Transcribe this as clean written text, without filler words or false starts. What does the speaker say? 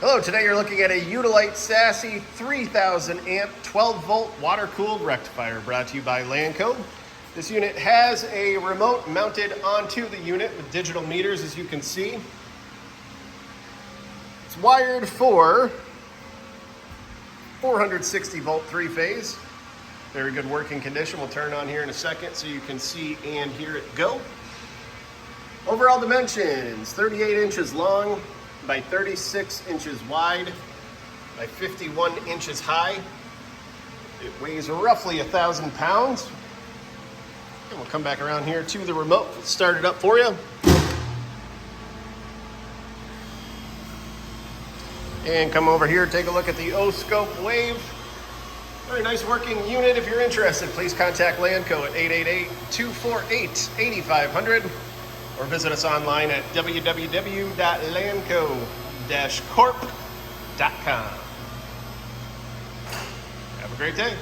Hello, today you're looking at a Utilite Sassc 3000 amp 12 volt water cooled rectifier brought to you by Lanco. This unit has a remote mounted onto the unit with digital meters, as you can see. It's wired for 460 volt three phase. Very good working condition. We'll turn on here in a second so you can see and hear it go. Overall dimensions, 38 inches long by 36 inches wide by 51 inches high. It weighs roughly 1,000 pounds. And we'll come back around here to the remote. We'll start it up for you. And come over here, take a look at the O-scope wave. Very nice working unit. If you're interested, please contact Lanco at 888-248-8500 or visit us online at www.lanco-corp.com. Have a great day.